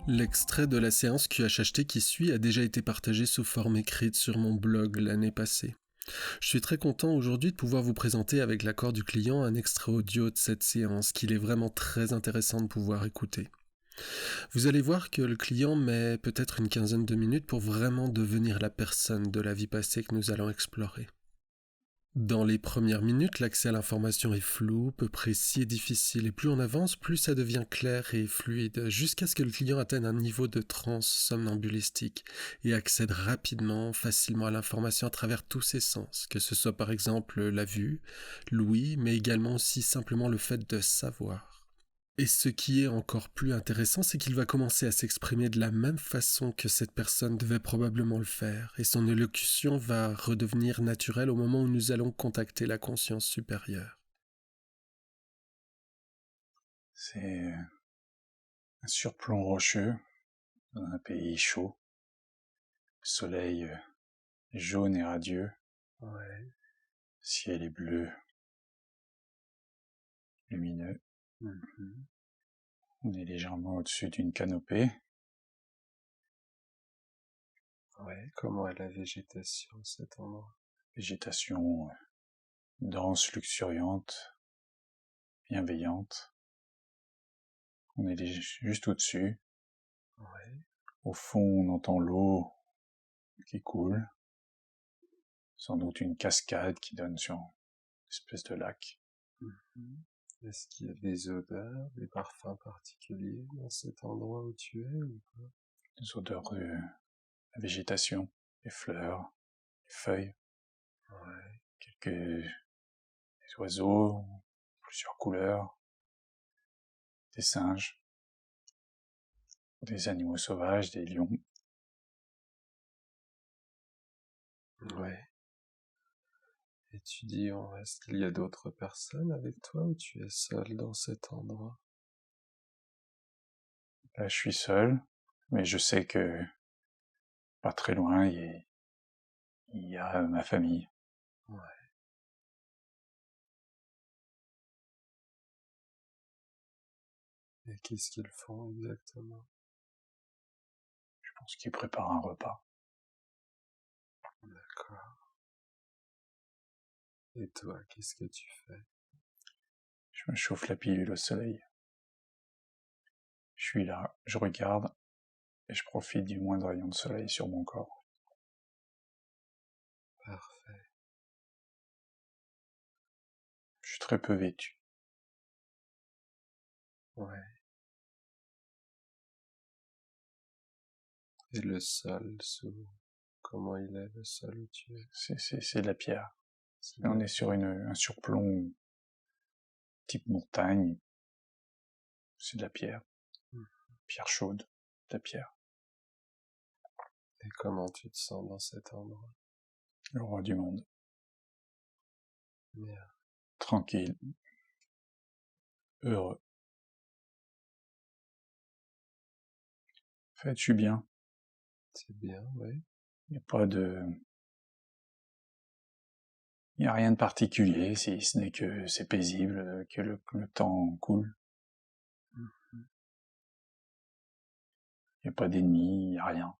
L'extrait de la séance QHHT qui suit a déjà été partagé sous forme écrite sur mon blog l'année passée. Je suis très content aujourd'hui de pouvoir vous présenter avec l'accord du client un extrait audio de cette séance qu'il est vraiment très intéressant de pouvoir écouter. Vous allez voir que le client met peut-être une quinzaine de minutes pour vraiment devenir la personne de la vie passée que nous allons explorer. Dans les premières minutes, l'accès à l'information est flou, peu précis et difficile, et plus on avance, plus ça devient clair et fluide, jusqu'à ce que le client atteigne un niveau de transe somnambulistique et accède rapidement, facilement à l'information à travers tous ses sens, que ce soit par exemple la vue, l'ouïe, mais également aussi simplement le fait de savoir. Et ce qui est encore plus intéressant, c'est qu'il va commencer à s'exprimer de la même façon que cette personne devait probablement le faire, et son élocution va redevenir naturelle au moment où nous allons contacter la conscience supérieure. C'est un surplomb rocheux dans un pays chaud. Le soleil jaune et radieux. Ouais. Le ciel est bleu, lumineux. On est légèrement au-dessus d'une canopée. Ouais, comment est la végétation à cet endroit? Végétation dense, luxuriante, bienveillante. On est juste au-dessus. Ouais. Au fond, on entend l'eau qui coule. Sans doute une cascade qui donne sur une espèce de lac. Est-ce qu'il y a des odeurs, des parfums particuliers dans cet endroit où tu es ou pas? Des odeurs de la végétation, les fleurs, les feuilles. Ouais. Quelques oiseaux, plusieurs couleurs, des singes, des animaux sauvages, des lions. Ouais. Et tu dis, est-ce qu'il y a d'autres personnes avec toi ou tu es seul dans cet endroit? Là, je suis seul, mais je sais que pas très loin, il y a ma famille. Ouais. Et qu'est-ce qu'ils font exactement? Je pense qu'ils préparent un repas. D'accord. Et toi, qu'est-ce que tu fais? Je me chauffe la pilule au soleil. Je suis là, je regarde, et je profite du moindre rayon de soleil sur mon corps. Parfait. Je suis très peu vêtu. Ouais. Et le sol, comment il est le sol où tu es? C'est de la pierre. On est sur un surplomb type montagne. C'est de la pierre. Pierre chaude, de la pierre. Et comment tu te sens dans cet endroit? Le roi du monde. Bien. Tranquille. Heureux. En fait, je suis bien. C'est bien, oui. Il n'y a rien de particulier, si ce n'est que c'est paisible, que le temps coule. Il n'y a pas d'ennemis, il n'y a rien.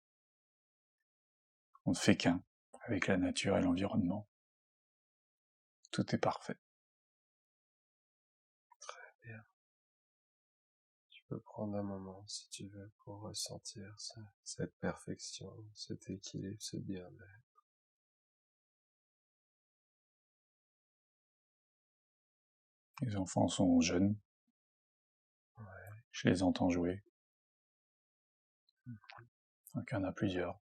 On ne fait qu'un avec la nature et l'environnement. Tout est parfait. Très bien. Tu peux prendre un moment, si tu veux, pour ressentir cette perfection, cet équilibre, ce bien-être. Les enfants sont jeunes. Ouais. Je les entends jouer. Donc il y en a plusieurs.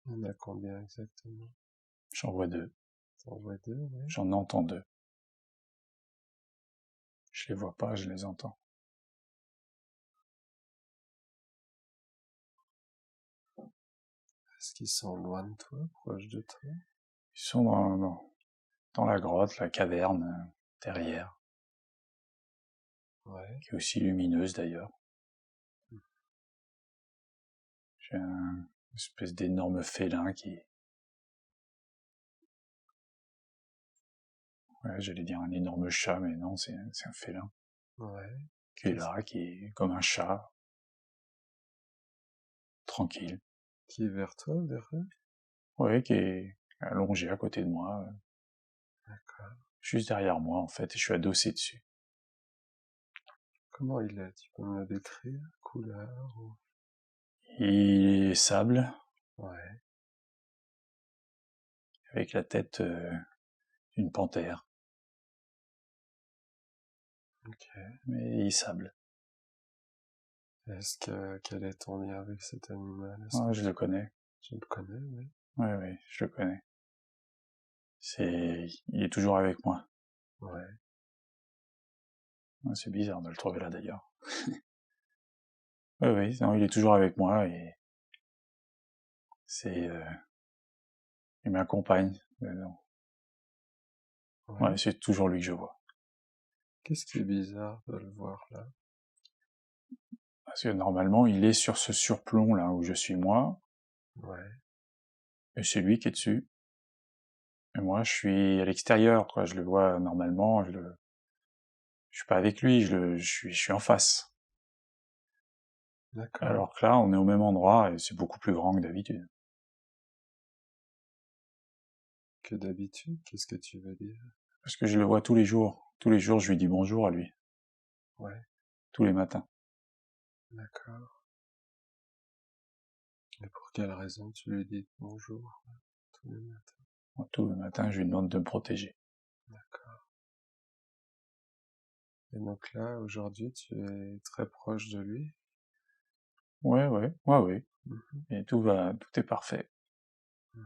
Il y en a combien exactement? J'en vois deux. T'en vois deux, oui. J'en entends deux. Je les vois pas, je les entends. Est-ce qu'ils sont loin de toi, proches de toi? Ils sont dans la grotte, la caverne, derrière. Ouais. Qui est aussi lumineuse d'ailleurs. J'ai une espèce d'énorme félin qui... Ouais, j'allais dire un énorme chat, mais non, c'est un félin. Ouais. Qui est là, qui est comme un chat, tranquille. Qui est vers toi, derrière? Ouais, qui est allongé à côté de moi, D'accord. juste derrière moi en fait, et je suis adossé dessus. Comment il est? Tu peux me le décrire? Couleur ou... Il est sable, Ouais, avec la tête d'une panthère, ok. mais il est sable. Quel est ton lien avec cet animal? Ah, je le connais. Tu le connais, oui. Ouais, ouais, je le connais. Il est toujours avec moi. Ouais. Ouais, c'est bizarre de le trouver là d'ailleurs. Ouais, ouais, non, il est toujours avec moi et c'est, il m'accompagne. Non. Ouais. Ouais, c'est toujours lui que je vois. Qu'est-ce qui est bizarre de le voir là? Parce que normalement, il est sur ce surplomb là où je suis moi, Ouais. et c'est lui qui est dessus. Et moi, je suis à l'extérieur, quoi. Je le vois normalement, je suis pas avec lui, je suis en face. D'accord. Alors que là, on est au même endroit et c'est beaucoup plus grand que d'habitude. Que d'habitude, qu'est-ce que tu veux dire? Parce que je le vois tous les jours. Tous les jours, je lui dis bonjour à lui. Ouais. Tous les matins. D'accord. Et pour quelle raison tu lui dis bonjour tous les matins? Moi, tous les matins, je lui demande de me protéger. D'accord. Et donc là, aujourd'hui, tu es très proche de lui? Ouais, ouais, ouais, ouais. Mhm. Et tout est parfait. Ouais.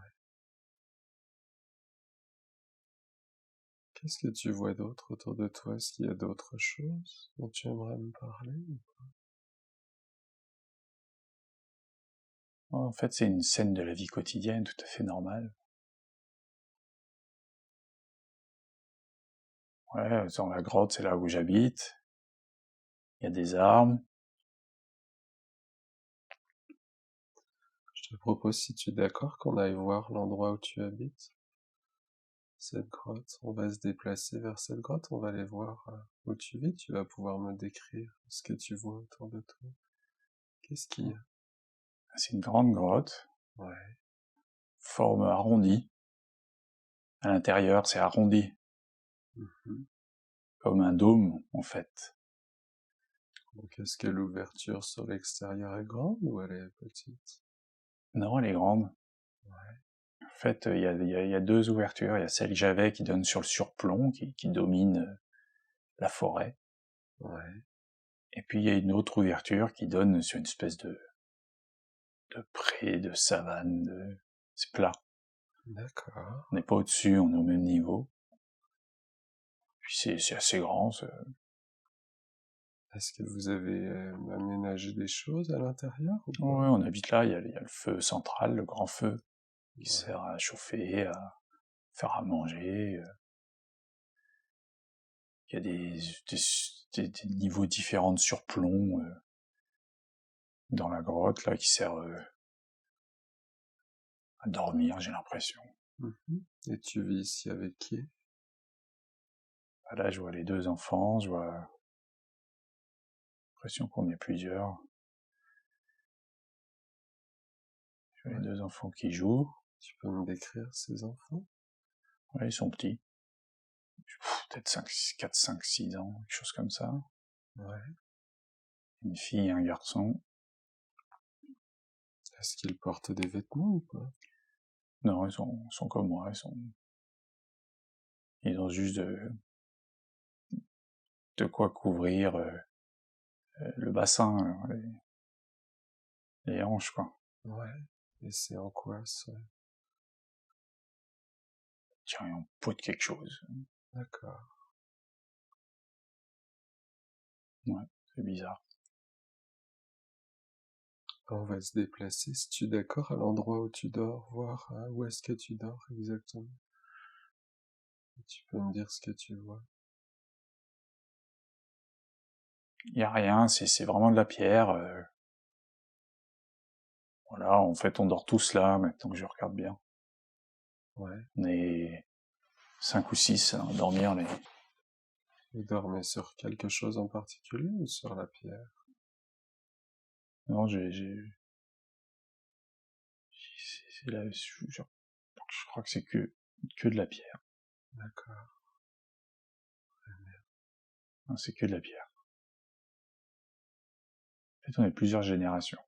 Qu'est-ce que tu vois d'autre autour de toi? Est-ce qu'il y a d'autres choses dont tu aimerais me parler? En fait, c'est une scène de la vie quotidienne tout à fait normale. Ouais, dans la grotte, c'est là où j'habite. Il y a des arbres. Je te propose, si tu es d'accord, qu'on aille voir l'endroit où tu habites, cette grotte. On va se déplacer vers cette grotte, on va aller voir où tu vis. Tu vas pouvoir me décrire ce que tu vois autour de toi. Qu'est-ce qu'il y a? C'est une grande grotte, Ouais, forme arrondie. À l'intérieur, c'est arrondi, mhm. comme un dôme, en fait. Donc est-ce que l'ouverture sur l'extérieur est grande ou elle est petite? Non, elle est grande. Ouais, En fait, il y a deux ouvertures. Il y a celle que j'avais qui donne sur le surplomb, qui domine la forêt. ouais, Et puis il y a une autre ouverture qui donne sur une espèce de pré, de savane, c'est plat. d'accord. On n'est pas au-dessus, on est au même niveau. Puis c'est assez grand. Est-ce que vous avez aménagé des choses à l'intérieur ou pas? Ouais, on habite là, il y a le feu central, le grand feu, qui Ouais, sert à chauffer, à faire à manger. Il y a des niveaux différents de surplomb dans la grotte, là, qui servent à dormir, j'ai l'impression. mhm. Et tu vis ici avec qui? Là, je vois les deux enfants, je vois l'impression qu'on est plusieurs. Je vois Ouais. les deux enfants qui jouent. Tu peux me décrire ces enfants? Ouais, ils sont petits. Peut-être 4, 5, 6 ans, quelque chose comme ça. Ouais. Une fille et un garçon. Est-ce qu'ils portent des vêtements ou pas? Non, sont comme moi, ils ont juste de quoi couvrir le bassin, les hanches, quoi. Ouais. Et c'est en quoi ça? Tiens, en peau de quelque chose. D'accord. Ouais, c'est bizarre. On va se déplacer, si tu es d'accord, à l'endroit où tu dors, voir où est-ce que tu dors exactement. Tu peux me dire ce que tu vois. Il y a rien, c'est vraiment de la pierre. Voilà, en fait, on dort tous là, maintenant que je regarde bien. Ouais. On est 5 ou 6 à dormir, les... Vous dormez sur quelque chose en particulier ou sur la pierre? Non, Je crois que c'est que de la pierre. D'accord. Non, c'est que de la pierre. En fait, on est plusieurs générations.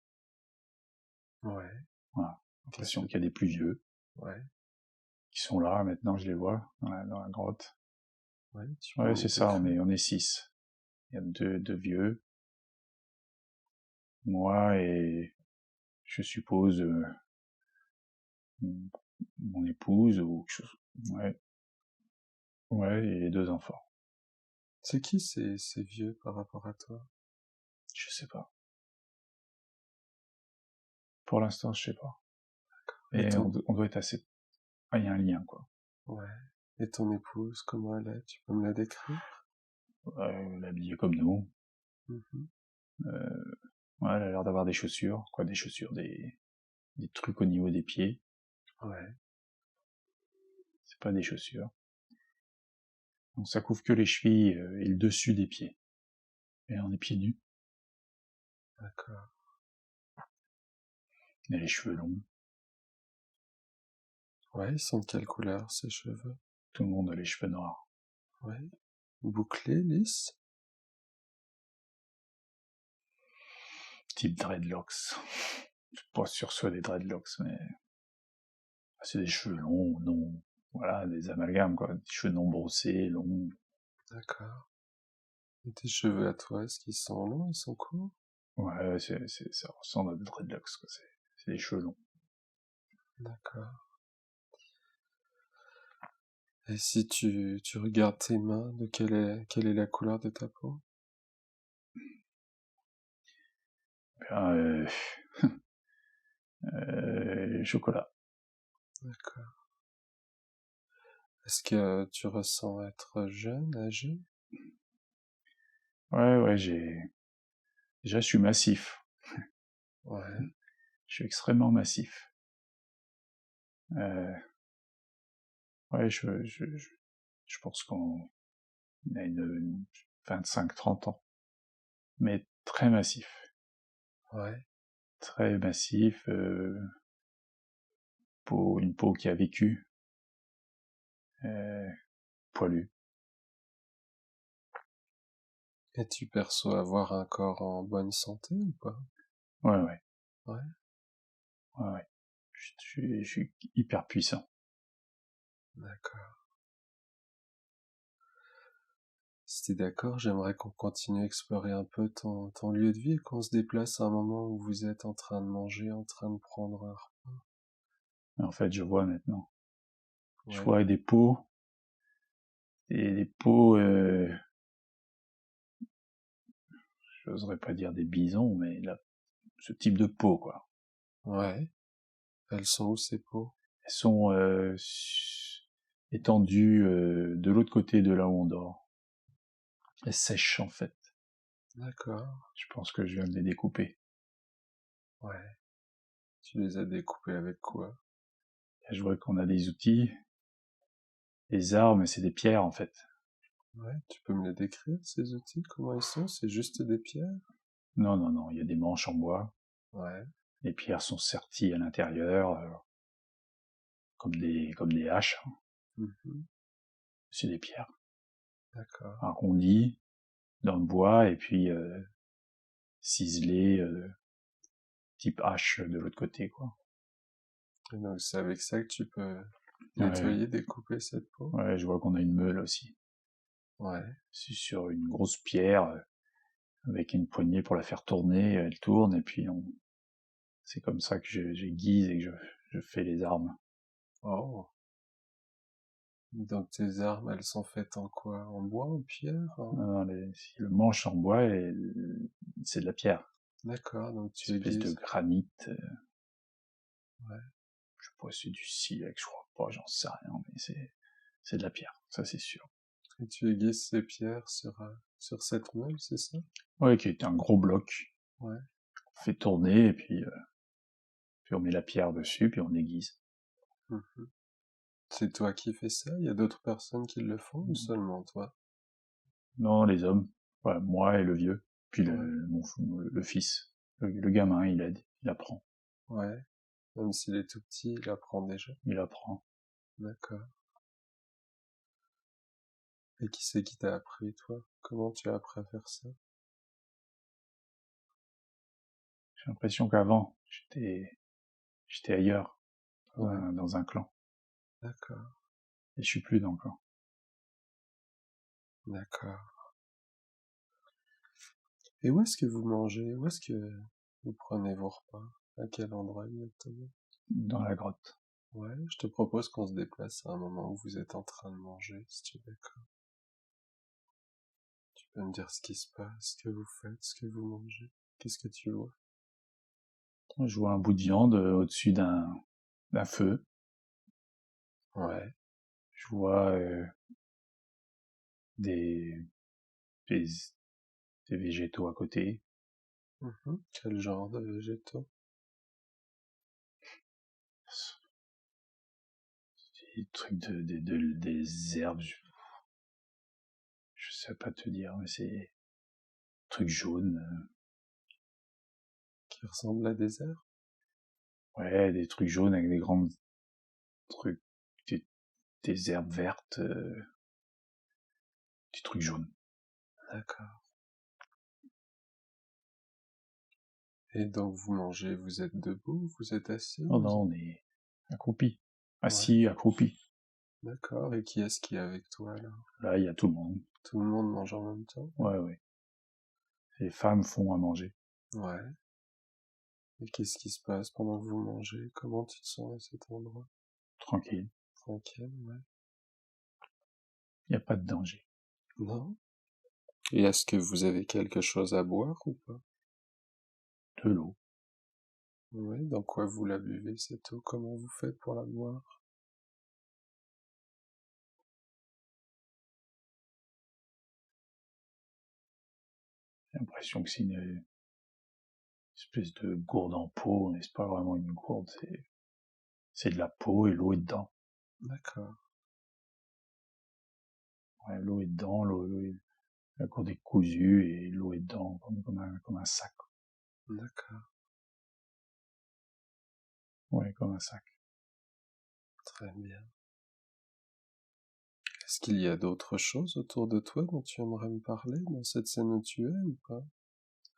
Ouais. Voilà. J'ai l'impression qu'il y a des plus vieux. Ouais. Qui sont là, maintenant je les vois, dans la grotte. Ouais, c'est ça, on est 6. Il y a deux vieux. Moi et, je suppose, mon épouse ou quelque chose. Ouais. Ouais, et les 2 enfants. C'est qui ces vieux par rapport à toi? Je sais pas. Pour l'instant, je sais pas. Mais on doit être assez... Ah, il y a un lien, quoi. Ouais. Et ton épouse, comment elle est? Tu peux me la décrire? Elle est habillée comme nous. Ouais, elle a l'air d'avoir des chaussures. Quoi, des chaussures, des trucs au niveau des pieds. Ouais. C'est pas des chaussures. Donc ça couvre que les chevilles et le dessus des pieds. Et on est pieds nus. D'accord. Elle a les cheveux longs. Ouais, ils sont de quelle couleur, ces cheveux? Tout le monde a les cheveux noirs. Ouais. Bouclés, lisses? Type dreadlocks. Je suis pas sûr que ce soit des dreadlocks, mais... c'est des cheveux longs, non... Voilà, des amalgames, quoi. Des cheveux non brossés, longs. D'accord. Et tes cheveux à toi, est-ce qu'ils sont longs, ils sont courts? Ouais, ça ressemble à des dreadlocks, quoi. C'est des cheveux longs. D'accord. Et si tu regardes tes mains, quelle est la couleur de ta peau? Bien, chocolat. D'accord. Est-ce que tu ressens être jeune, âgé? Ouais, déjà, je suis massif. Ouais. Je suis extrêmement massif. Ouais, je pense qu'on a une 25-30 ans. Mais très massif. Ouais. Très massif, une peau qui a vécu, poilu. Et tu perçois avoir un corps en bonne santé ou pas? Ouais, ouais. Ouais. Ouais, ouais. Je suis hyper puissant. D'accord. Si t'es d'accord, j'aimerais qu'on continue à explorer un peu ton lieu de vie et qu'on se déplace à un moment où vous êtes en train de manger, en train de prendre un repas. En fait, je vois maintenant. Je Ouais. vois des peaux, des peaux, j'oserais pas dire des bisons, mais là, ce type de peau, quoi. Ouais. Elles sont où ces peaux? Elles sont étendues de l'autre côté de là où on dort. Elles sèchent, en fait. D'accord. Je pense que je viens de les découper. Ouais. Tu les as découpées avec quoi? Et je vois qu'on a des outils, des armes, c'est des pierres, en fait. Ouais. Tu peux me les décrire, ces outils? Comment ils sont? C'est juste des pierres? Non, non, non, il y a des manches en bois. Ouais. Les pierres sont serties à l'intérieur, comme des haches. C'est des pierres. D'accord. Arrondies dans le bois et puis ciselées type hache de l'autre côté, quoi. Et donc c'est avec ça que tu peux Ouais, nettoyer, découper cette peau? ouais, je vois qu'on a une meule aussi. Ouais. C'est sur une grosse pierre avec une poignée pour la faire tourner. Elle tourne et puis c'est comme ça que j'aiguise et que je fais les armes. Oh. Donc tes armes, elles sont faites en quoi? En bois, en pierre? Non, le manche en bois, c'est de la pierre. D'accord, donc tu Une espèce de aiguises. granit. Ouais. Je sais pas si c'est du silex, je crois pas, j'en sais rien, mais c'est de la pierre, ça c'est sûr. Et tu aiguises ces pierres sur cette meule, c'est ça? Ouais, qui est un gros bloc. Ouais. On fait tourner et puis on met la pierre dessus, puis on aiguise. Mhm. C'est toi qui fais ça? Il y a d'autres personnes qui le font ou seulement toi? Non, les hommes. Ouais, moi et le vieux. Puis Ouais. le fils. Le gamin, il aide, il apprend. Ouais. Même s'il est tout petit, il apprend déjà. Il apprend. D'accord. Et qui c'est qui t'a appris, toi? Comment tu as appris à faire ça? J'ai l'impression qu'avant, j'étais ailleurs, Ouais, dans un clan. d'accord, Et je suis plus dans le clan. d'accord. Et où est-ce que vous mangez? Où est-ce que vous prenez vos repas? À quel endroit exactement? Dans la grotte. Ouais, je te propose qu'on se déplace à un moment où vous êtes en train de manger, si tu es d'accord. Tu peux me dire ce qui se passe, ce que vous faites, ce que vous mangez. Qu'est-ce que tu vois? Je vois un bout de viande au-dessus d'un feu. Ouais. Je vois des, des, des végétaux à côté. Quel genre de végétaux? Des trucs des herbes. Je sais pas te dire, mais c'est des trucs jaunes. Qui ressemblent à des herbes? Ouais, des trucs jaunes avec des grands trucs. Des, des herbes vertes. Des trucs jaunes. D'accord. Et donc vous mangez, vous êtes debout, vous êtes assis? Oh non, on est accroupis. Ouais, Assis, accroupis. d'accord. Et qui est-ce qui est avec toi là? Là, il y a tout le monde. Tout le monde mange en même temps? Ouais, ouais. Les femmes font à manger. Ouais. Et qu'est-ce qui se passe pendant que vous mangez? Comment tu te sens à cet endroit? Tranquille. Tranquille, ouais. Il n'y a pas de danger. Non? Et est-ce que vous avez quelque chose à boire ou pas? De l'eau. Oui, dans quoi vous la buvez cette eau? Comment vous faites pour la boire? J'ai l'impression que c'est une espèce de gourde en peau, mais c'est pas vraiment une gourde, c'est de la peau et l'eau est dedans. D'accord, Ouais, l'eau est dedans, la gourde est cousue et l'eau est dedans, comme un sac. d'accord, Ouais, comme un sac. très bien. Est-ce qu'il y a d'autres choses autour de toi dont tu aimerais me parler dans cette scène où tu es ou pas?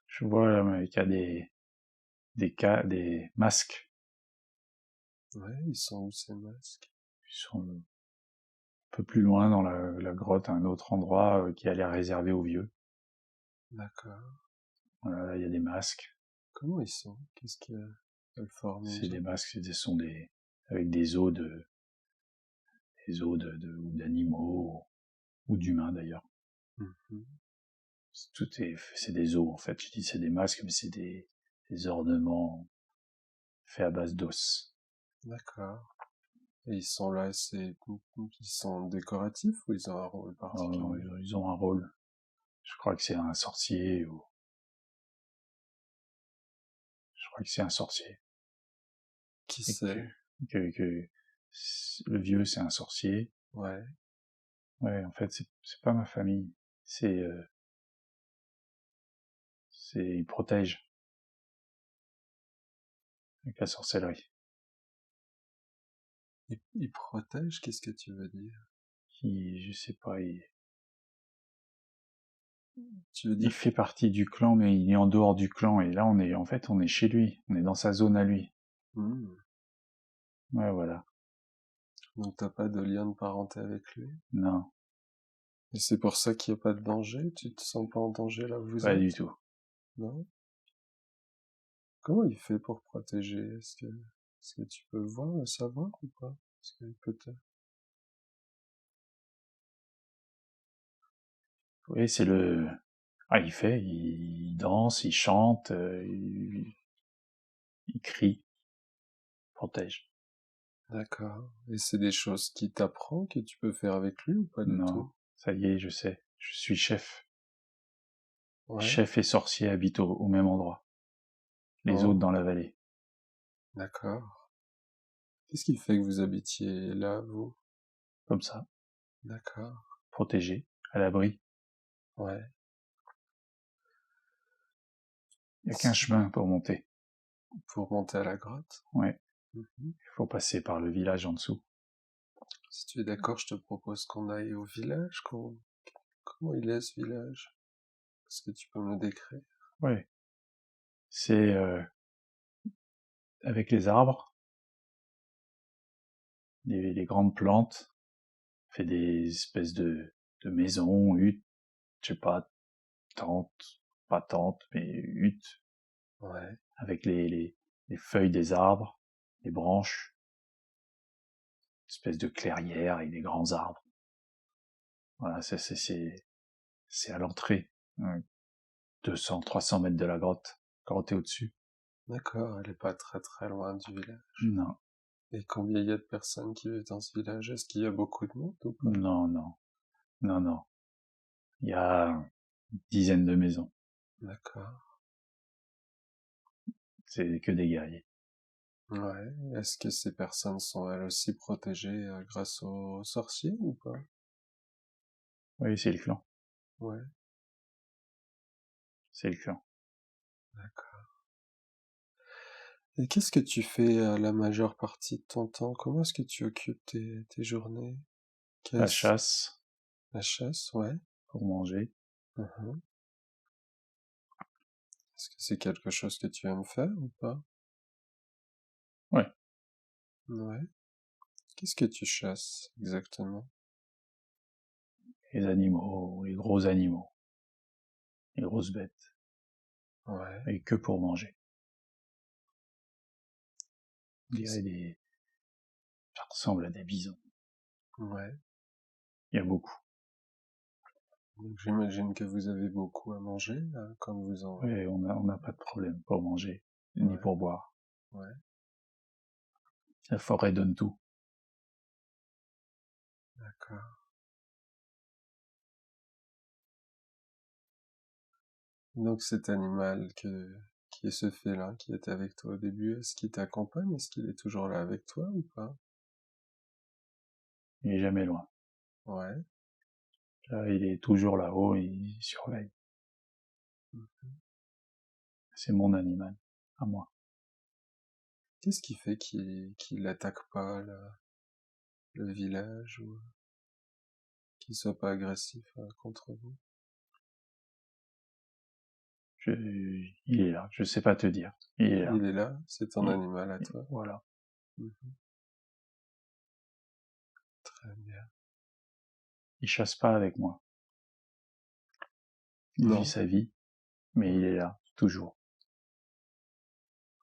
Je vois qu'il y a des masques Ouais, ils sont où ces masques? qui sont un peu plus loin dans la grotte, à un autre endroit qui a l'air réservé aux vieux. D'accord. Voilà, là, il y a des masques. Comment ils sont? Qu'est-ce qu'il y a? Quelle forme C'est ils des ont? masques, avec des os ou d'animaux, ou d'humains d'ailleurs. Mhm. C'est des os en fait. Je dis c'est des masques, mais c'est des ornements faits à base d'os. D'accord. Et ils sont là, ils sont décoratifs ou ils ont un rôle particulier? Ils ont un rôle. Je crois que c'est un sorcier ou je crois que c'est un sorcier. Qui Et c'est? que le vieux c'est un sorcier. Ouais, Ouais, en fait c'est pas ma famille. C'est il protège avec la sorcellerie. ils protègent, qu'est-ce que tu veux dire? Je sais pas, Tu veux il dire fait partie du clan, mais il est en dehors du clan. Et là on est chez lui. On est dans sa zone à lui. Hmm. Ouais, voilà. Donc t'as pas de lien de parenté avec lui? Non, Et c'est pour ça qu'il n'y a pas de danger? Tu te sens pas en danger là où vous pas du êtes? tout. Non? Comment il fait pour protéger? Est-ce que tu peux voir, le savoir ou pas? Est-ce qu'il peut te... Oui, c'est le. Ah, il danse, il chante, il crie, protège. D'accord. Et c'est des choses qui t'apprend, que tu peux faire avec lui ou pas du Non, tout? ça y est, je sais. Je suis chef. Ouais. Chef et sorcier habitent au même endroit. Les autres Oh, dans la vallée. d'accord. Qu'est-ce qui fait que vous habitiez là, vous? Comme ça, D'accord. protégés, à l'abri. Ouais. Il n'y a qu'un chemin pour monter. Pour monter à la grotte? Ouais. Mhm. Il faut passer par le village en dessous. Si tu es d'accord, je te propose qu'on aille au village. Comment il est ce village? Est-ce que tu peux me le décrire? Ouais. C'est avec les arbres, les grandes plantes, fait des espèces de maisons, huttes, je sais pas, tentes, pas tentes, mais huttes, Ouais, avec les feuilles des arbres, les branches, espèce de clairière avec des grands arbres. Voilà, c'est à l'entrée, 200, 300 mètres de la grotte, quand t'es au-dessus. d'accord, elle est pas très très loin du village. Non, Et combien il y a de personnes qui vivent dans ce village? Est-ce qu'il y a beaucoup de monde ou pas? non, non, non, non. Il y a une dizaine de maisons. D'accord. C'est que des guerriers. Ouais. Est-ce que ces personnes sont elles aussi protégées grâce aux sorciers ou pas? Oui, c'est le clan. Ouais, C'est le clan. d'accord. Et qu'est-ce que tu fais la majeure partie de ton temps? Comment est-ce que tu occupes tes journées? La Qu'est-ce... chasse La chasse, ouais. pour manger. Mhm. Est-ce que c'est quelque chose que tu aimes faire ou pas? Ouais. Ouais. Qu'est-ce que tu chasses exactement? Les animaux, les gros animaux, les grosses bêtes. Ouais. Et que pour manger. On dirait ça ressemble à des bisons. Ouais. Il y a beaucoup. Donc, j'imagine que vous avez beaucoup à manger quand vous en... Ouais, on n'a pas de problème pour manger, ni Ouais, pour boire. ouais, La forêt donne tout. d'accord. Donc cet animal qui est ce félin qui était avec toi au début, est-ce qu'il t'accompagne? Est-ce qu'il est toujours là avec toi ou pas? Il est jamais loin. Ouais. Là, il est toujours là-haut, il surveille. C'est mon animal, à moi. Qu'est-ce qui fait qu'il n'attaque pas le village ou qu'il soit pas agressif contre vous? Je, il est là, je sais pas te dire. Il est là. Il est là, c'est ton animal à toi. Voilà. Mhm. Très bien. Il chasse pas avec moi. Il vit Non, sa vie, mais ouais, il est là, toujours.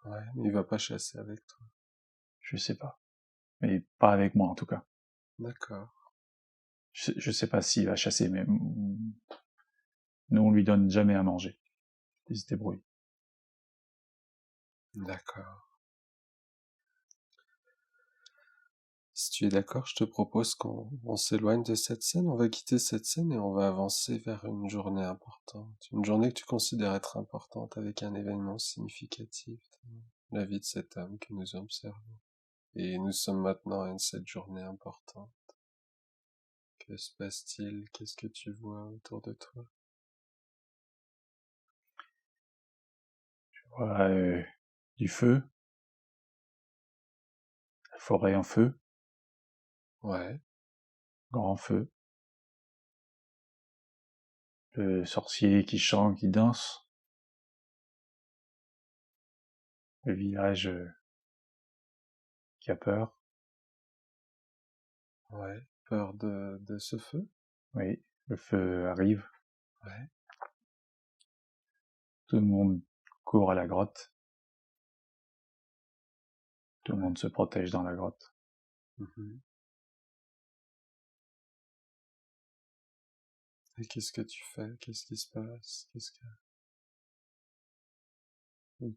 ouais, mais il va pas chasser avec toi. Je sais pas. Mais pas avec moi, en tout cas. D'accord, Je sais pas s'il va chasser, mais nous, on lui donne jamais à manger. Il se débrouille. d'accord. Si tu es d'accord, je te propose qu'on s'éloigne de cette scène, on va quitter cette scène et on va avancer vers une journée importante. Une journée que tu considères être importante avec un événement significatif dans la vie de cet homme que nous observons. Et nous sommes maintenant à cette journée importante. Que se passe-t-il? Qu'est-ce que tu vois autour de toi? Voilà, du feu, la forêt en feu, Ouais, grand feu, le sorcier qui chante, qui danse, le village qui a peur, ouais. Peur de ce feu? oui, le feu arrive, Ouais. tout le monde court à la grotte, tout le Ouais. monde se protège dans la grotte. Mhm. Et qu'est-ce que tu fais? Qu'est-ce qui se passe?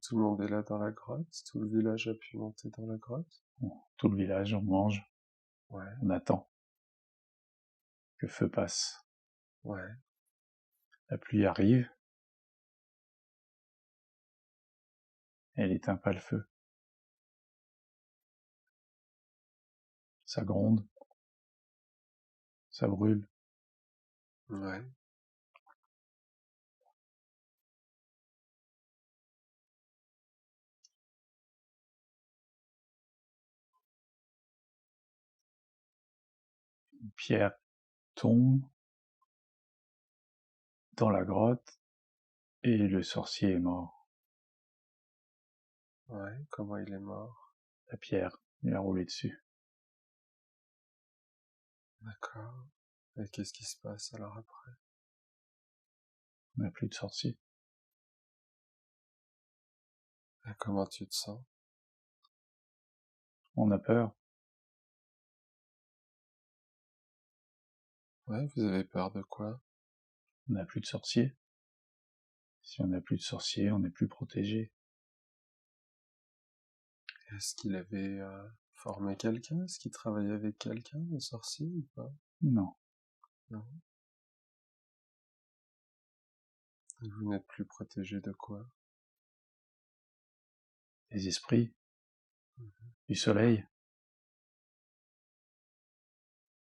Tout le monde est là dans la grotte, tout le village a pu monter dans la grotte. Tout le village, on mange, Ouais, on attend que le feu passe. ouais, La pluie arrive, elle éteint pas le feu. Ça gronde, ça brûle. ouais. pierre tombe dans la grotte et le sorcier est mort. Ouais, comment il est mort? La pierre, il a roulé dessus. D'accord. Et qu'est-ce qui se passe alors après? On n'a plus de sorcier. Et comment tu te sens? On a peur. Ouais, vous avez peur de quoi? On n'a plus de sorcier. Si on n'a plus de sorcier, on n'est plus protégé. Est-ce qu'il avait formé quelqu'un? Est-ce qu'il travaillait avec quelqu'un, le sorcier, ou pas? Non. Non. Et vous n'êtes plus protégé de quoi? Des esprits, du soleil,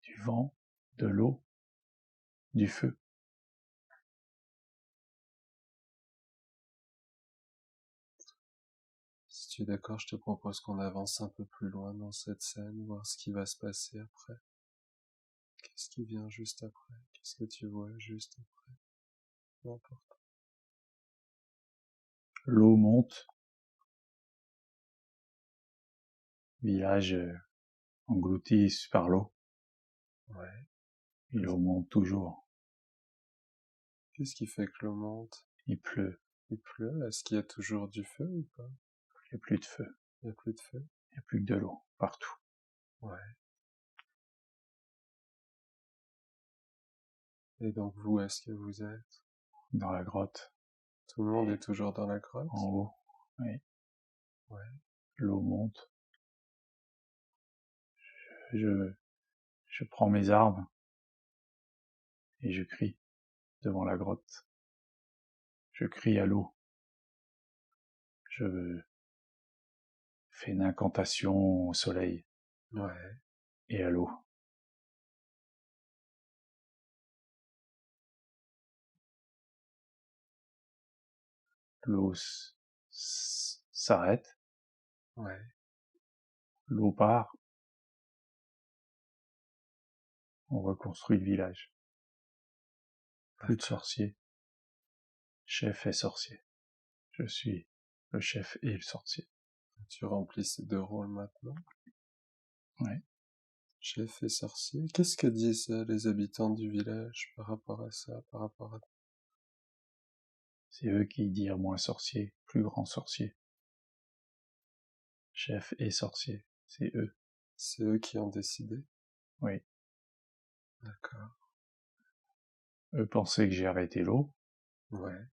du vent, de l'eau, du feu. Si tu es d'accord, je te propose qu'on avance un peu plus loin dans cette scène, voir ce qui va se passer après. Qu'est-ce qui vient juste après? Qu'est-ce que tu vois juste après? N'importe. L'eau monte. Village englouti par l'eau. Ouais. Et l'eau monte toujours. Qu'est-ce qui fait que l'eau monte? Il pleut. Il pleut? Est-ce qu'il y a toujours du feu ou pas? Il n'y a plus de feu. Il n'y a plus de feu? Il n'y a plus que de l'eau partout. Ouais. Et donc vous, est-ce que vous êtes? Dans la grotte. Tout le monde est toujours dans la grotte? En haut. Oui. Ouais. L'eau monte. Je prends mes armes et je crie devant la grotte. Je crie à l'eau. Je fais une incantation au soleil Ouais. et à l'eau. L'eau s'arrête. Ouais. L'eau part. On reconstruit le village. Plus de sorciers. Chef et sorcier. Je suis le chef et le sorcier. Tu remplis ces deux rôles maintenant? Ouais. Chef et sorcier. Qu'est-ce que disent les habitants du village par rapport à ça, par rapport à... C'est eux qui dirent moins sorcier, plus grand sorcier. Chef et sorcier, c'est eux. C'est eux qui ont décidé? Oui. D'accord. Eux pensaient que j'ai arrêté l'eau. Ouais.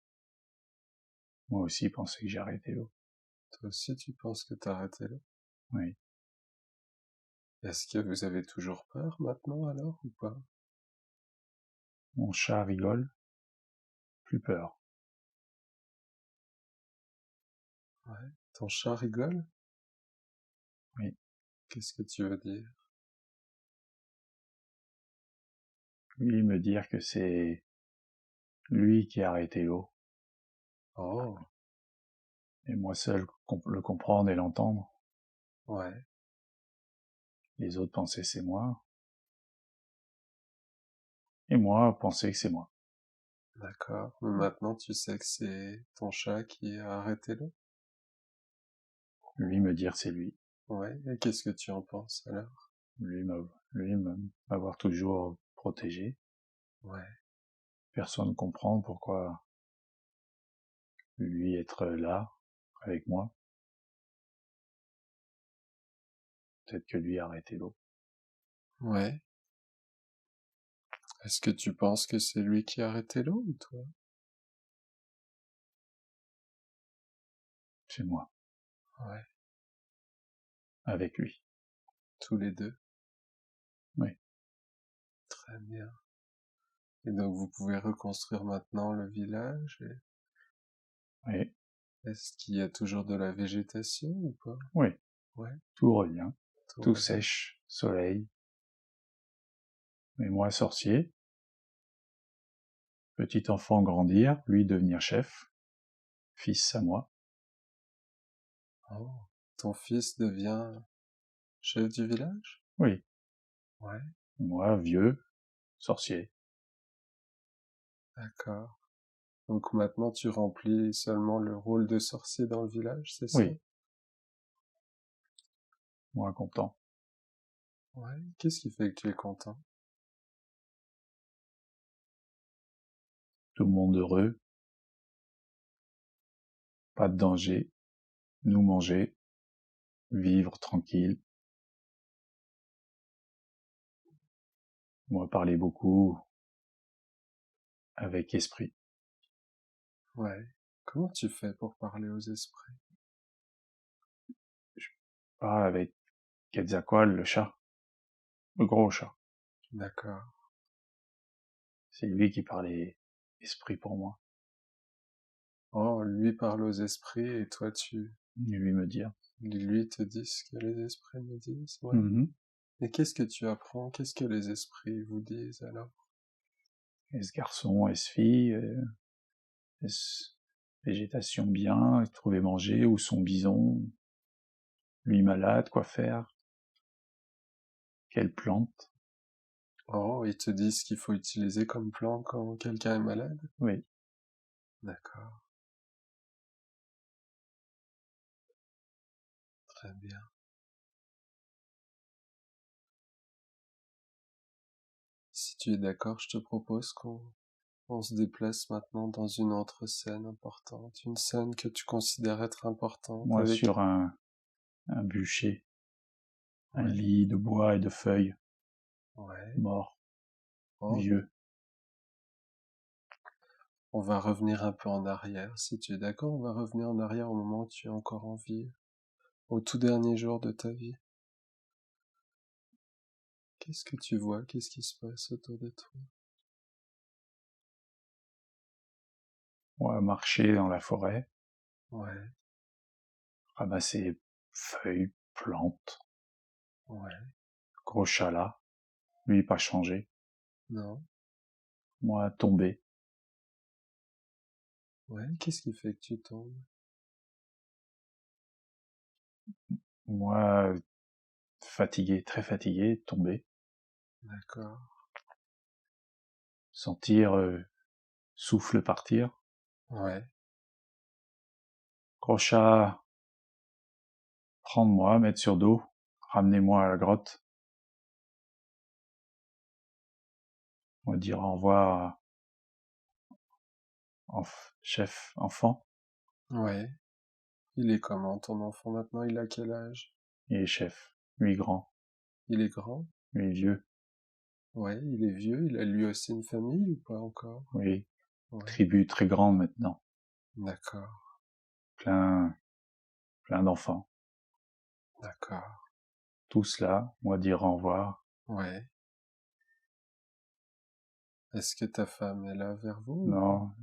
Moi aussi pensais que j'ai arrêté l'eau. Toi aussi, tu penses que t'as arrêté là? Oui. Est-ce que vous avez toujours peur maintenant alors ou pas? Mon chat rigole. Plus peur. Ouais. Ton chat rigole? Oui. Qu'est-ce que tu veux dire? Lui me dire que c'est lui qui a arrêté l'eau. Oh. Et moi seul le comprendre et l'entendre. Ouais. Les autres pensaient c'est moi. Et moi pensais que c'est moi. D'accord. Mais maintenant, tu sais que c'est ton chat qui a arrêté l'eau? Lui me dire c'est lui. Ouais. Et qu'est-ce que tu en penses alors? Lui m'avoir toujours protégé. Ouais. Personne ne comprend pourquoi lui être là avec moi. Peut-être que lui a arrêté l'eau. Ouais. Est-ce que tu penses que c'est lui qui a arrêté l'eau ou toi? C'est moi, Ouais. avec lui. Tous les deux? Oui. Très bien. Et donc vous pouvez reconstruire maintenant le village et... Oui. Est-ce qu'il y a toujours de la végétation ou pas? Oui. Ouais. Tout revient. Tout revient. sèche, soleil. Mais moi, sorcier. Petit enfant grandir, lui devenir chef. Fils à moi. Oh. Ton fils devient chef du village? Oui. Ouais. Moi, vieux, sorcier. D'accord. Donc maintenant tu remplis seulement le rôle de sorcier dans le village, c'est ça? Oui, moi content. Ouais. Qu'est-ce qui fait que tu es content? Tout le monde heureux, pas de danger, nous manger, vivre tranquille. Moi parler beaucoup, avec esprit. Ouais. Comment tu fais pour parler aux esprits? Je parle avec Quetzalcoatl, le chat, le gros chat. D'accord. C'est lui qui parlait esprit pour moi. Oh, lui parle aux esprits et toi Lui me dire. lui te dit ce que les esprits me disent, ouais. Mhm. Et qu'est-ce que tu apprends? Qu'est-ce que les esprits vous disent alors? Est-ce garçon, est-ce fille, est-ce végétation bien, trouver manger, ou son bison, lui malade, quoi faire, quelle plante. Oh, ils te disent ce qu'il faut utiliser comme plante quand quelqu'un est malade? Oui, D'accord, très bien. Si tu es d'accord, je te propose qu'on se déplace maintenant dans une autre scène importante, une scène que tu considères être importante moi avec... sur un bûcher, un Ouais, lit de bois et de feuilles, ouais. mort, Oh, vieux. on va revenir un peu en arrière, si tu es d'accord, on va revenir en arrière au moment où tu es encore en vie, au tout dernier jour de ta vie. Qu'est-ce que tu vois? Qu'est-ce qui se passe autour de toi? Moi marcher dans la forêt, Ouais, ramasser feuilles, plantes, ouais, gros chat là, lui pas changé. non, Moi tomber, ouais, qu'est-ce qui fait que tu tombes? moi fatigué, très fatigué, tomber, D'accord, sentir souffle partir. ouais, Gros chat, prendre-moi, mettre sur dos, ramenez-moi à la grotte. Moi dire au revoir à chef enfant ouais. Il est comment ton enfant maintenant? Il a quel âge? et chef, lui grand, Il est grand? lui vieux, Ouais, il est vieux, il a lui aussi une famille ou pas encore? oui, Ouais, tribu très grande maintenant, d'accord, plein, plein d'enfants. d'accord, Tous là, moi dire au revoir. ouais. Est-ce que ta femme est là vers vous ou pas? Non,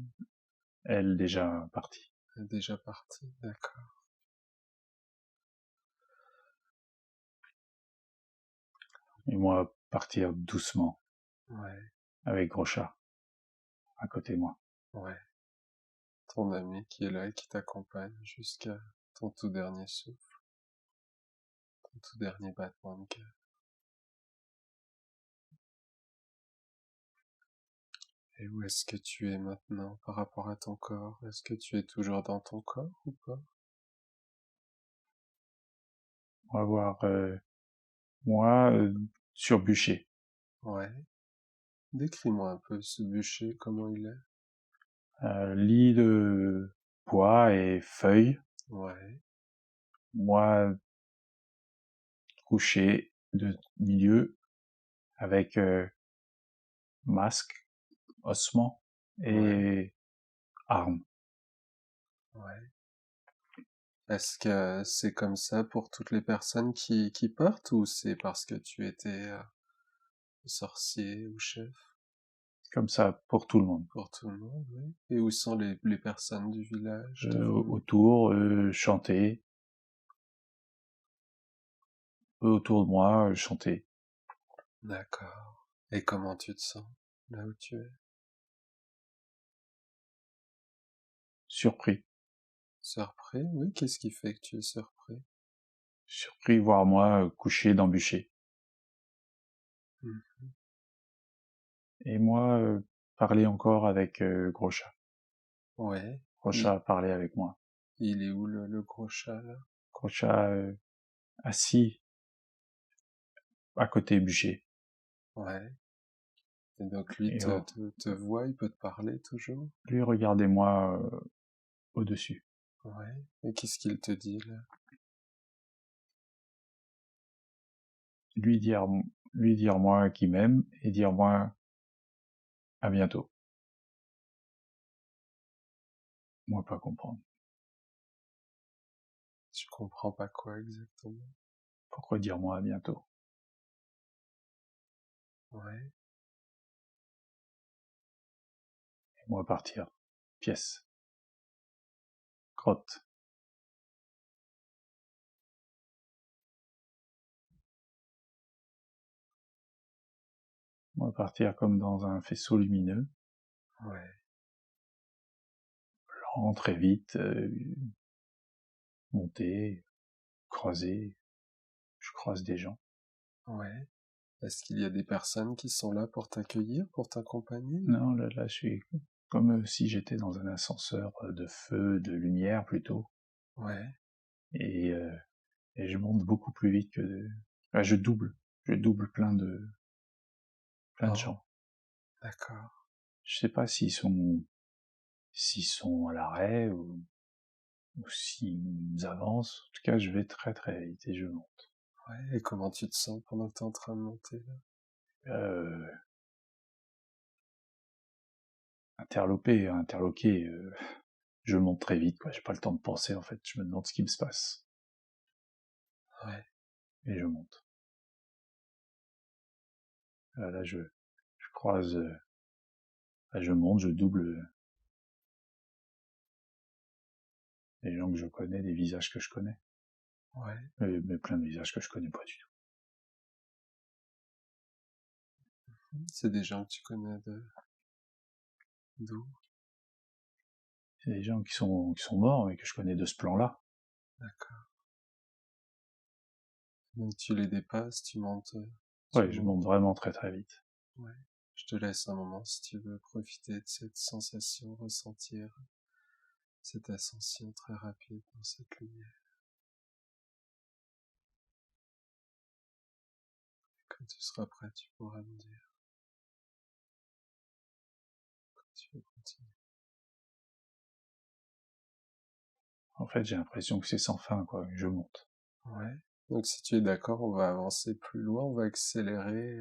elle déjà partie. Elle est déjà partie, d'accord, Et moi partir doucement, ouais, avec gros chat, à côté de moi. ouais. Ton ami qui est là et qui t'accompagne jusqu'à ton tout dernier souffle, ton tout dernier battement de cœur. Et où est-ce que tu es maintenant par rapport à ton corps? Est-ce que tu es toujours dans ton corps ou pas? On va voir, moi, sur bûcher. Ouais. Décris-moi un peu ce bûcher, comment il est. Lit de bois et feuilles. Ouais, Moi, couché de milieu avec masque, ossement ouais, et arme. ouais. Est-ce que c'est comme ça pour toutes les personnes qui partent ou c'est parce que tu étais sorcier ou chef Comme ça pour tout le monde. pour tout le monde, oui. Et où sont les personnes du village, ta famille? Autour, chanter. Autour de moi, chanter. D'accord. Et comment tu te sens là où tu es? Surpris. Surpris? Oui, qu'est-ce qui fait que tu es surpris? Surpris voir moi couché dans bûcher. Hmm. Et moi, parler encore avec Gros Chat. Ouais. Gros Chat parlait avec moi. Il est où le gros chat là? Gros Chat assis à côté bûcher. Ouais. Et donc lui Et te voit, il peut te parler toujours? lui, regardez-moi au-dessus. Ouais. Et qu'est-ce qu'il te dit là? Lui dire moi qu'il m'aime et dire moi à bientôt. Moi pas comprendre. Tu comprends pas quoi exactement? Pourquoi dire moi à bientôt? Ouais. Et moi partir. Pièce. Grotte. Moi partir comme dans un faisceau lumineux. Ouais. Lent, très vite, monter, croiser. Je croise des gens. Ouais. Est-ce qu'il y a des personnes qui sont là pour t'accueillir, pour t'accompagner? Non, là, je suis comme si j'étais dans un ascenseur de feu, de lumière plutôt. Ouais. Et, et je monte beaucoup plus vite que Là, je double plein de Oh, gens. d'accord. Je sais pas s'ils sont à l'arrêt ou s'ils avancent. En tout cas, je vais très très vite et je monte. Ouais. Et comment tu te sens pendant que t'es en train de monter là? Euh, interloqué, je monte très vite, quoi. J'ai pas le temps de penser, en fait. Je me demande ce qui me se passe. Ouais. Et je monte. Là, je croise, là, je monte, je double des gens que je connais, des visages que je connais. Ouais. Mais plein de visages que je connais pas du tout. C'est des gens que tu connais d'où? C'est des gens qui sont morts, mais que je connais de ce plan-là. D'accord. Donc tu les dépasses, tu Ouais, je monte montes. vraiment très très vite. Ouais. Je te laisse un moment si tu veux profiter de cette sensation, ressentir cette ascension très rapide dans cette lumière. Quand tu seras prêt, tu pourras me dire quand tu veux continuer. En fait, j'ai l'impression que c'est sans fin, quoi. Je monte. Ouais. Donc si tu es d'accord, on va avancer plus loin, on va accélérer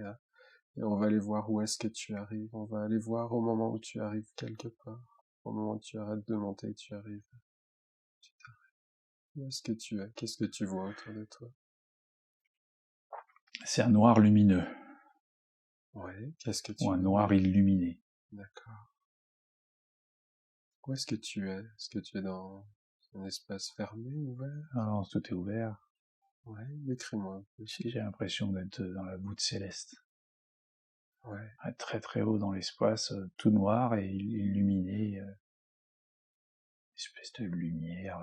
et on va aller voir où est-ce que tu arrives. On va aller voir au moment où tu arrives quelque part. Au moment où tu arrêtes de monter, tu arrives. Tu t'arrêtes. Où est-ce que tu es? Qu'est-ce que tu vois autour de toi? C'est un noir lumineux, Ouais. Qu'est-ce que ou tu un vois noir d'autre? illuminé. D'accord. Où est-ce que tu es? Est-ce que tu es dans un espace fermé, ouvert? Alors, tout est ouvert. Ouais, décris-moi un peu. J'ai l'impression d'être dans la voûte céleste. Ouais, Très très haut dans l'espace, tout noir et illuminé, espèce de lumière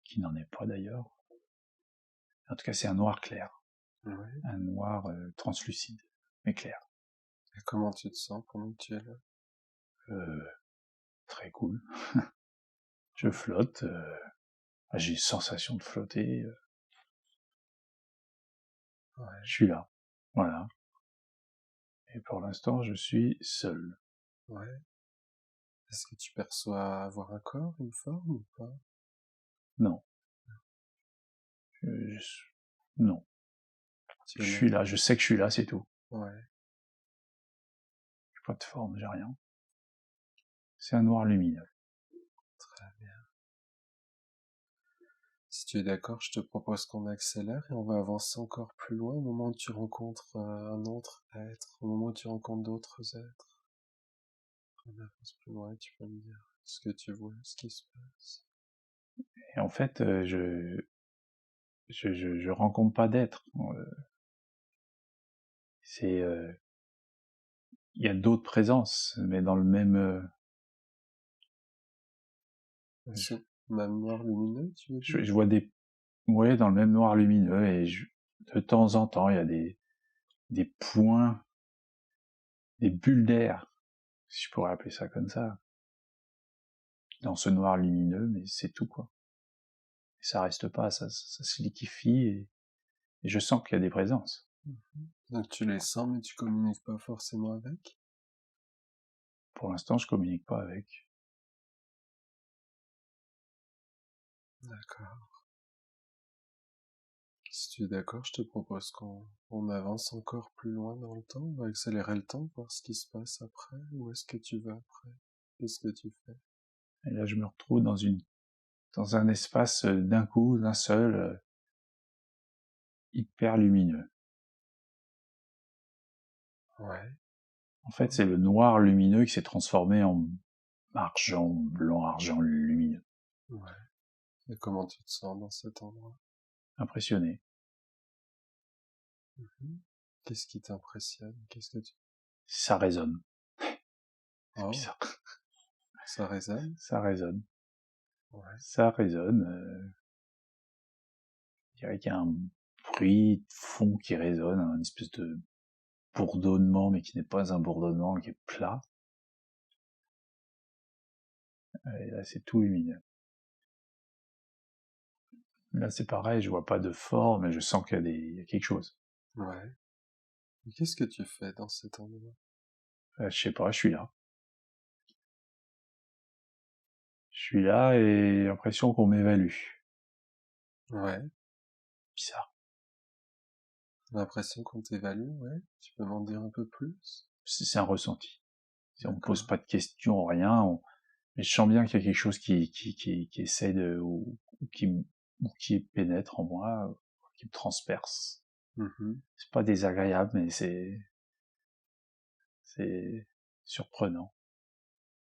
qui n'en est pas d'ailleurs. En tout cas, c'est un noir clair, ouais. un noir translucide, mais clair. Et comment tu te sens pendant que tu es là? Euh, Très cool. Je Ouais, flotte, j'ai une sensation de flotter, ouais, je suis là. Voilà. Et pour l'instant, je suis seul. ouais. Est-ce que tu perçois avoir un corps, une forme ou pas? Non. Je, je- non. Tu Je es là? suis là, je sais que je suis là, c'est tout. Ouais, J'ai pas de forme, j'ai rien. C'est un noir lumineux. très bien. Si tu es d'accord, je te propose qu'on accélère et on va avancer encore plus loin au moment où tu rencontres un autre être, au moment où tu rencontres d'autres êtres. On avance plus loin et tu peux me dire ce que tu vois, ce qui se passe. Et en fait, je rencontre pas d'être. C'est, il y a d'autres présences, mais dans le même, Ce même noir lumineux, tu veux dire? je vois ouais, dans le même noir lumineux et de temps en temps, il y a des points des bulles d'air, si je pourrais appeler ça comme ça, dans ce noir lumineux, mais c'est tout, quoi. Et ça reste pas, ça se liquéfie, et je sens qu'il y a des présences. Donc tu les sens, mais tu communiques pas forcément avec? Pour l'instant, je communique pas avec. D'accord. Si tu es d'accord, je te propose qu'on avance encore plus loin dans le temps. On va accélérer le temps, voir ce qui se passe après. Où est-ce que tu vas après? Qu'est-ce que tu fais? Et là, je me retrouve dans un espace d'un coup, d'un seul, hyper lumineux. Ouais. En fait, c'est le noir lumineux qui s'est transformé en argent, blanc, argent lumineux. Ouais. Et comment tu te sens dans cet endroit? Impressionné. Qu'est-ce qui t'impressionne? Qu'est-ce que tu... Ça résonne. C'est Oh, bizarre. ça résonne? Ça résonne. Ouais. Ça résonne. Je dirais qu'il y a un bruit de fond qui résonne, une espèce de bourdonnement, mais qui n'est pas un bourdonnement, qui est plat. Et là, c'est tout lumineux. Là, c'est pareil, je vois pas de forme, mais je sens qu'il y a quelque chose. Ouais. Et qu'est-ce que tu fais dans cet endroit? Je sais pas, je suis là. Je suis là et j'ai l'impression qu'on m'évalue. Ouais. Bizarre. L'impression qu'on t'évalue, ouais. Tu peux m'en dire un peu plus? C'est un ressenti. Si on me D'accord. pose pas de questions, rien, mais je sens bien qu'il y a quelque chose qui essaie ou qui pénètre en moi, qui me transperce. C'est pas désagréable, mais c'est surprenant.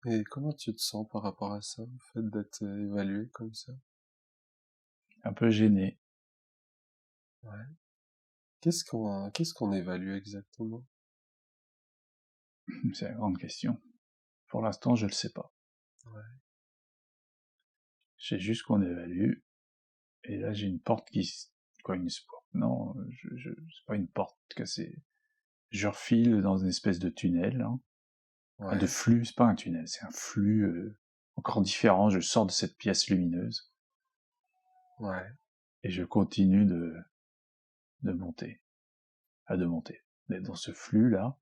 Et comment tu te sens par rapport à ça, le fait d'être évalué comme ça? Un peu gêné. Ouais. Qu'est-ce qu'on évalue exactement? C'est la grande question. Pour l'instant, je le sais pas. Ouais. Je sais juste qu'on évalue. Et là, j'ai une porte quoi, une porte? Non, c'est pas une porte cassée. Je refile dans une espèce de tunnel, hein. Ouais. De flux, c'est pas un tunnel, c'est un flux encore différent. Je sors de cette pièce lumineuse. Ouais. Et je continue de monter. De monter. D'être dans ce flux-là.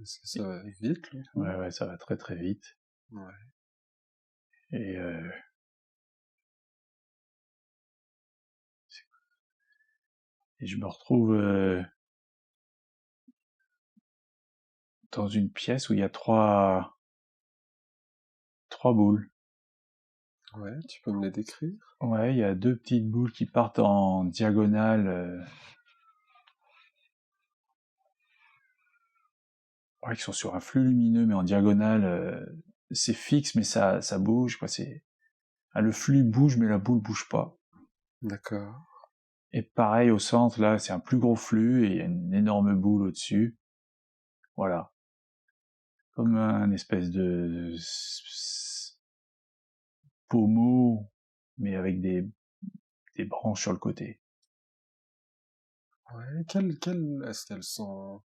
Est-ce que ça va vite, là? Ouais, ça va très très vite. Ouais. Et je me retrouve dans une pièce où il y a trois boules. Ouais, tu peux me les décrire? Ouais, il y a deux petites boules qui partent en diagonale. Ouais, qui sont sur un flux lumineux, mais en diagonale. C'est fixe, mais ça bouge, quoi. Le flux bouge, mais la boule bouge pas. D'accord. Et pareil, au centre, là, c'est un plus gros flux, et il y a une énorme boule au-dessus. Voilà. Comme un espèce de pommeau, mais avec des branches sur le côté. Ouais, est-ce qu'elles sont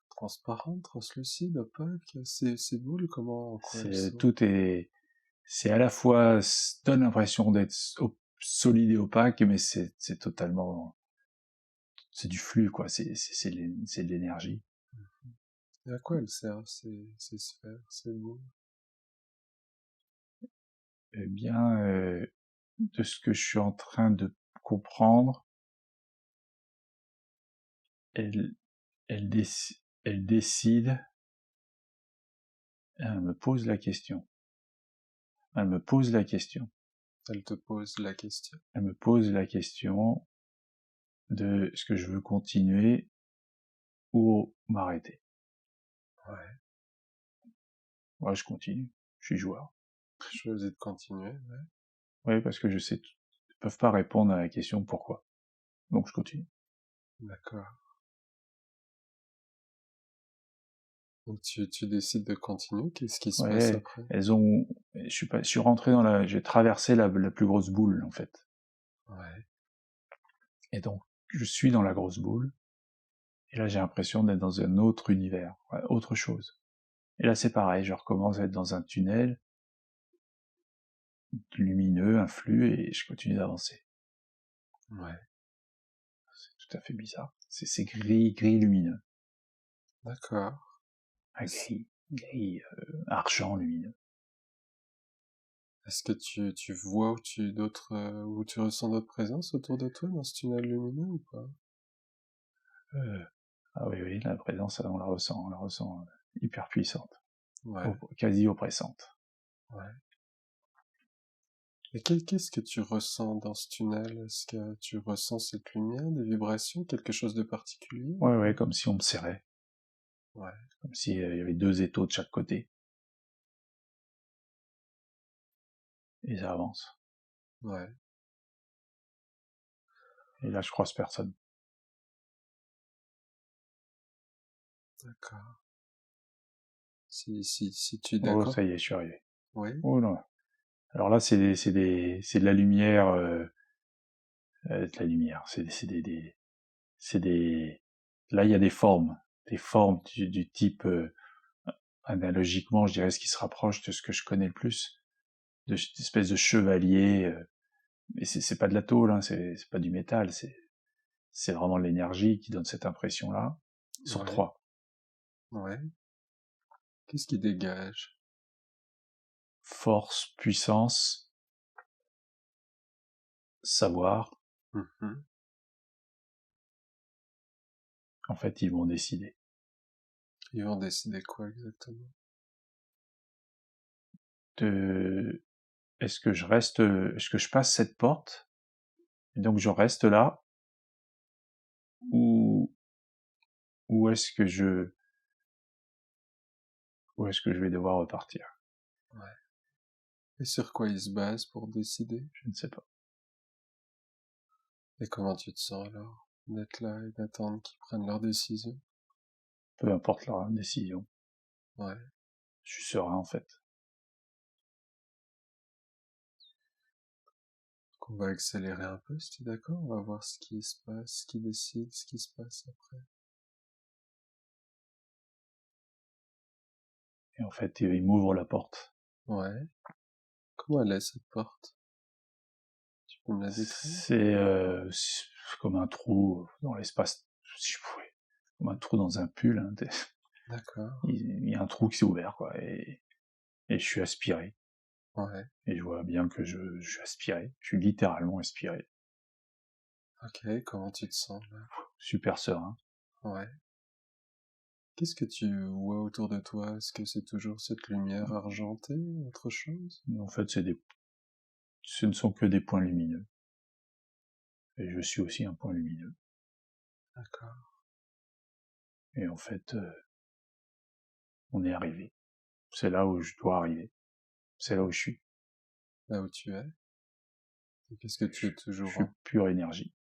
transparentes, translucides, opaques? Ces boules, en quoi elles sont? C'est à la fois, donne l'impression d'être solide et opaque, mais c'est totalement, c'est du flux, quoi. C'est de l'énergie. Et à quoi elles servent, ces sphères, ces boules? Eh bien, de ce que je suis en train de comprendre, elle décide, elle me pose la question. Elle me pose la question. Elle te pose la question. Elle me pose la question de ce que je veux continuer ou m'arrêter. Ouais. Moi, je continue. Je suis joueur. Je choisis de continuer, ouais. Oui, parce que je sais, ils peuvent pas répondre à la question pourquoi. Donc je continue. D'accord. Donc tu décides de continuer, qu'est-ce qui se passe Ouais, après? je suis rentré j'ai traversé la plus grosse boule, en fait. Ouais. Et donc, je suis dans la grosse boule, et là j'ai l'impression d'être dans un autre univers, autre chose. Et là c'est pareil, je recommence à être dans un tunnel lumineux, un flux, et je continue d'avancer. Ouais, C'est tout à fait bizarre. C'est gris, gris lumineux. d'accord. Un gris, argent lumineux. Est-ce que tu vois où tu ressens d'autres présences autour de toi dans ce tunnel lumineux ou pas? Ah oui, oui, la présence, on la ressent hyper puissante, Ouais, quasi oppressante. ouais. Et qu'est-ce que tu ressens dans ce tunnel? Est-ce que tu ressens cette lumière, des vibrations, quelque chose de particulier ou Ouais, pas? ouais, comme si on me serrait, Ouais, comme s'il y avait 2 étaux de chaque côté, et ça avance. ouais, Et là, je croise personne. d'accord. Si tu es Oh, d'accord, ça y est, je suis arrivé. oui, Oh non. Alors là, c'est de la lumière, de la lumière. C'est des. Là, il y a des formes du type, analogiquement, je dirais, ce qui se rapproche de ce que je connais le plus, d'espèces de chevaliers. Mais c'est pas de la tôle, hein, c'est pas du métal, c'est vraiment de l'énergie qui donne cette impression-là. Ils sont ouais, 3. ouais. Qu'est-ce qui dégage? Force, puissance, savoir. Mhm. En fait, ils vont décider Ils vont décider quoi exactement? de est-ce que je passe cette porte et donc je reste là, ou ou est-ce que je vais devoir repartir? Ouais. Et sur quoi ils se basent pour décider? Je ne sais pas. Et comment tu te sens alors? D'être là et d'attendre qu'ils prennent leur décision? Peu importe leur décision, Ouais. je suis serein en fait. Donc on va accélérer un peu, si tu es d'accord? On va voir ce qui se passe, ce qui décide, ce qui se passe après. Et en fait, ils m'ouvrent la porte. Ouais. Comment elle est cette porte? Tu peux me la décrire? C'est comme un trou dans l'espace, si je pouvais, comme un trou dans un pull, hein. D'accord. Il y a un trou qui s'est ouvert, quoi, et je suis aspiré. Ouais. Et je vois bien que je suis aspiré. Je suis littéralement aspiré. Ok, comment tu te sens là? Super serein. Ouais. Qu'est-ce que tu vois autour de toi? Est-ce que c'est toujours cette lumière argentée, autre chose? En fait, ce ne sont que des points lumineux. Et je suis aussi un point lumineux. D'accord. Et en fait, on est arrivé. C'est là où je dois arriver. C'est là où je suis. Là où tu es? Et qu'est-ce que tu es Je toujours suis en? pure énergie.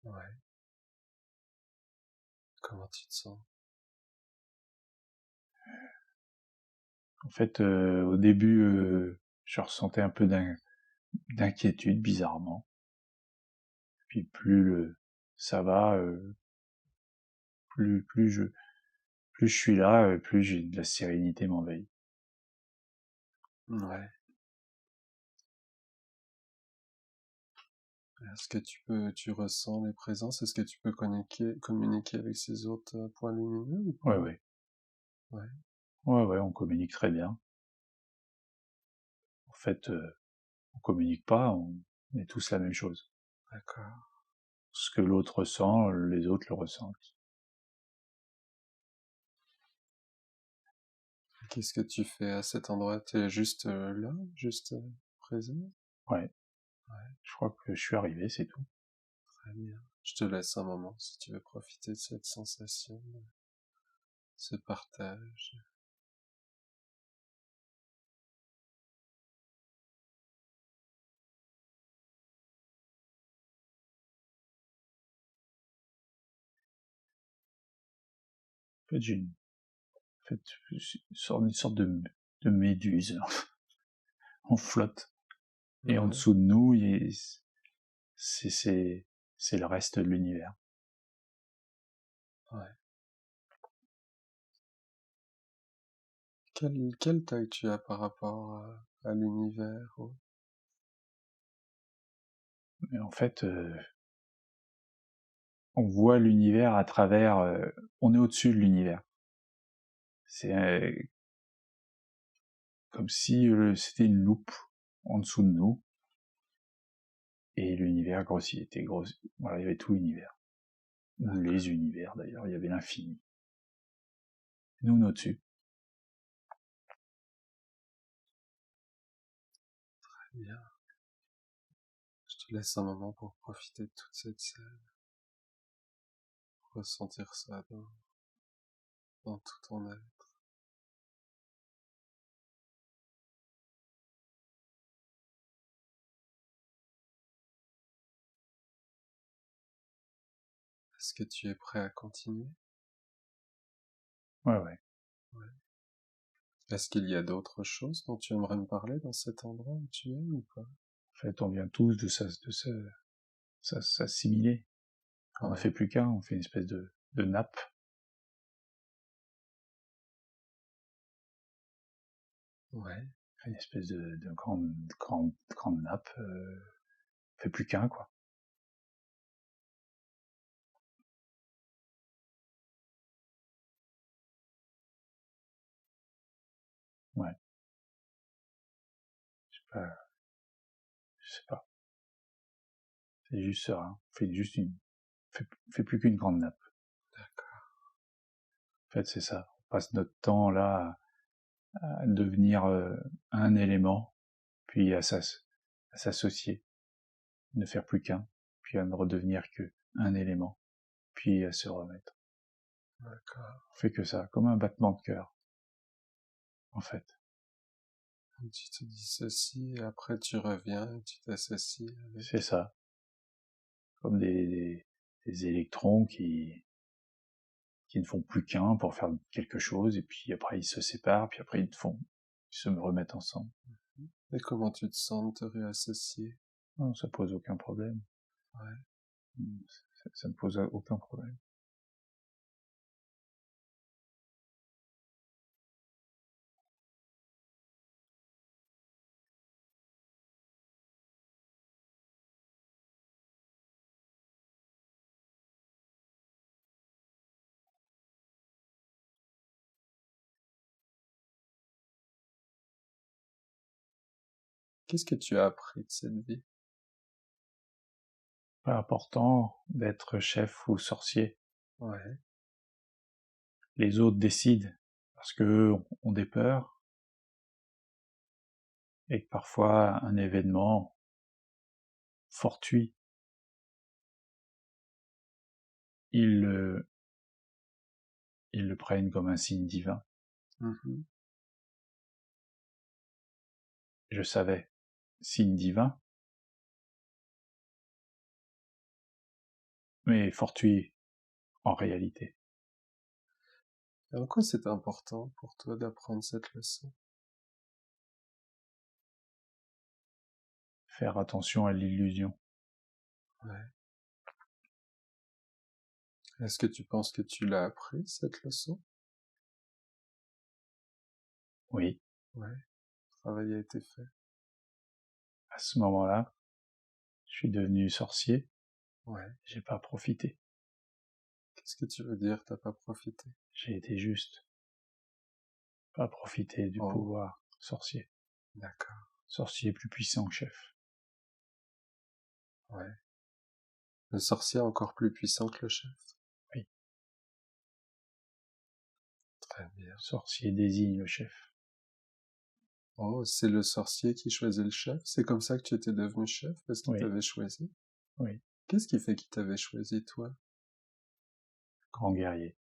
Ouais. Comment tu te sens? En fait, au début, je ressentais un peu d'inquiétude, bizarrement. Puis ça va, plus je suis là, plus j'ai de la sérénité m'envahit. Ouais. Est-ce que tu ressens les présences? Est-ce que tu peux communiquer avec ces autres points lumineux ou Ouais, pas? ouais. Ouais, Ouais, ouais, on communique très bien. En fait, on communique pas, on est tous la même chose. d'accord. Ce que l'autre ressent, les autres le ressentent. Qu'est-ce que tu fais à cet endroit? Tu es juste là, juste présent? Ouais, Ouais, je crois que je suis arrivé, c'est tout. très bien. Je te laisse un moment si tu veux profiter de cette sensation, de ce partage. En fait, en fait, une sorte de méduse. On flotte. Et en Ouais, dessous de nous, c'est c'est le reste de l'univers. Ouais. Quelle taille tu as par rapport à l'univers Et en fait, on voit l'univers à travers... on est au-dessus de l'univers. C'est comme si c'était une loupe en dessous de nous, et l'univers grossit, était gros. Voilà, il y avait tout l'univers. Ou les univers d'ailleurs, il y avait l'infini. Nous, on est au-dessus. Très bien. Je te laisse un moment pour profiter de toute cette scène. Ressentir ça dans tout ton être. Est-ce que tu es prêt à continuer? Ouais, ouais. Ouais. Est-ce qu'il y a d'autres choses dont tu aimerais me parler dans cet endroit où tu es ou pas? En fait, on vient tous de s'assimiler. On ne Ouais. fait plus qu'un, on fait une espèce de nappe. Ouais. Une espèce de grande nappe. On fait plus qu'un, quoi. Ouais. Je sais pas. C'est juste ça, hein. On fait plus qu'une grande nappe. D'accord. En fait, c'est ça. On passe notre temps là à devenir un élément, puis à s'associer, ne faire plus qu'un, puis à ne redevenir que un élément, puis à se remettre. D'accord. On fait que ça, comme un battement de cœur, en fait. Tu te dissocies et après tu reviens et tu t'associes avec. C'est ça. Comme des électrons qui ne font plus qu'un pour faire quelque chose, et puis après ils se séparent, puis après ils se remettent ensemble. Et comment tu te sens de te réassocier? Non, ça pose aucun problème. Ouais. Ça ne pose aucun problème. Qu'est-ce que tu as appris de cette vie? Pas important d'être chef ou sorcier. Ouais. Les autres décident parce que ont des peurs, et que parfois un événement fortuit, ils le prennent comme un signe divin. Mhm. Je savais, signe divin, mais fortuit en réalité. Et en quoi c'est important pour toi d'apprendre cette leçon? Faire attention à l'illusion. Ouais. Est-ce que tu penses que tu l'as appris, cette leçon? Oui, Ouais. Le travail a été fait. à ce moment-là, je suis devenu sorcier, Ouais. j'ai pas profité. Qu'est-ce que tu veux dire, t'as pas profité? J'ai été juste. Pas profiter du Oh, pouvoir sorcier. d'accord. Sorcier plus puissant que chef. Ouais. Le sorcier encore plus puissant que le chef. Oui. Très bien. Sorcier désigne le chef. Oh, c'est le sorcier qui choisit le chef? C'est comme ça que tu étais devenu chef, parce qu'il Oui, t'avait choisi? oui. Qu'est-ce qui fait qu'il t'avait choisi, toi? Grand guerrier.